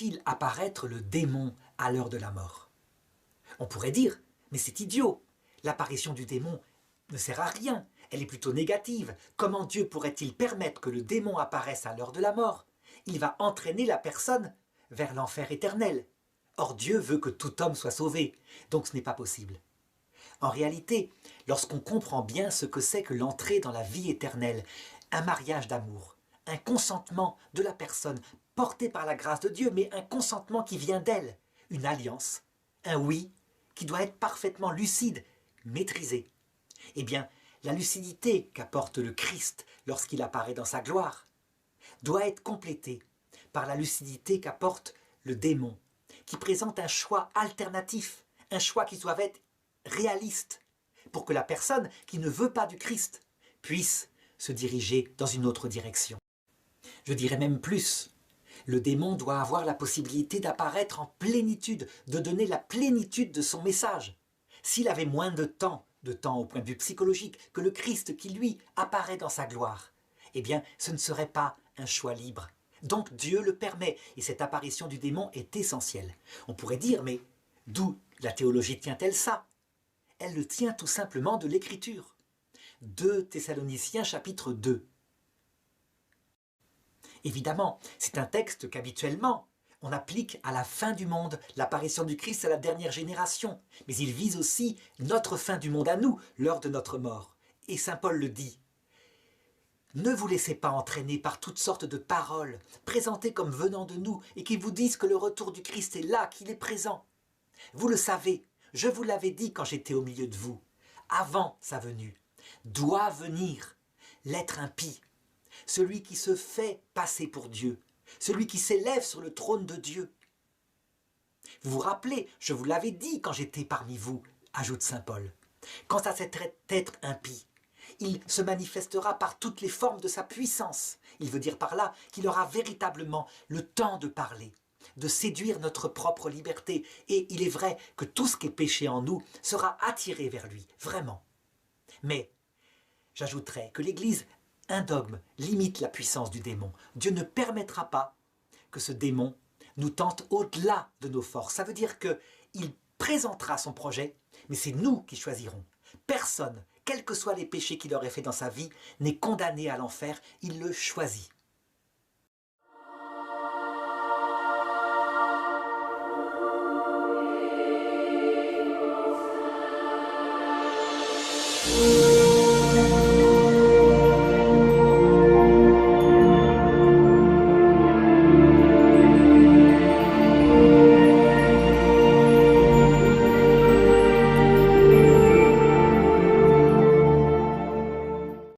fait-il apparaître le démon à l'heure de la mort? On pourrait dire, mais c'est idiot, l'apparition du démon ne sert à rien, elle est plutôt négative. Comment Dieu pourrait-il permettre que le démon apparaisse à l'heure de la mort? Il va entraîner la personne vers l'enfer éternel. Or Dieu veut que tout homme soit sauvé, donc ce n'est pas possible. En réalité, lorsqu'on comprend bien ce que c'est que l'entrée dans la vie éternelle, un mariage d'amour, un consentement de la personne porté par la grâce de Dieu, mais un consentement qui vient d'elle, une alliance, un oui qui doit être parfaitement lucide, maîtrisé. Eh bien, la lucidité qu'apporte le Christ lorsqu'il apparaît dans sa gloire doit être complétée par la lucidité qu'apporte le démon, qui présente un choix alternatif, un choix qui doit être réaliste, pour que la personne qui ne veut pas du Christ puisse se diriger dans une autre direction. Je dirais même plus, le démon doit avoir la possibilité d'apparaître en plénitude, de donner la plénitude de son message. S'il avait moins de temps au point de vue psychologique, que le Christ qui lui apparaît dans sa gloire, eh bien ce ne serait pas un choix libre. Donc Dieu le permet, et cette apparition du démon est essentielle. On pourrait dire, mais d'où la théologie tient-elle ça? Elle le tient tout simplement de l'Écriture. 2 Thessaloniciens chapitre 2. Évidemment, c'est un texte qu'habituellement, on applique à la fin du monde, l'apparition du Christ à la dernière génération. Mais il vise aussi notre fin du monde à nous, l'heure de notre mort. Et saint Paul le dit. Ne vous laissez pas entraîner par toutes sortes de paroles, présentées comme venant de nous, et qui vous disent que le retour du Christ est là, qu'il est présent. Vous le savez, je vous l'avais dit quand j'étais au milieu de vous. Avant sa venue, doit venir l'être impie, celui qui se fait passer pour Dieu, celui qui s'élève sur le trône de Dieu. Vous vous rappelez, je vous l'avais dit quand j'étais parmi vous, ajoute saint Paul. Quant à cet être impie, il se manifestera par toutes les formes de sa puissance. Il veut dire par là qu'il aura véritablement le temps de parler, de séduire notre propre liberté. Et il est vrai que tout ce qui est péché en nous sera attiré vers lui, vraiment. Mais j'ajouterais que l'Église, un dogme, limite la puissance du démon. Dieu ne permettra pas que ce démon nous tente au-delà de nos forces. Ça veut dire qu'il présentera son projet, mais c'est nous qui choisirons. Personne, quels que soient les péchés qu'il aurait fait dans sa vie, n'est condamné à l'enfer, il le choisit.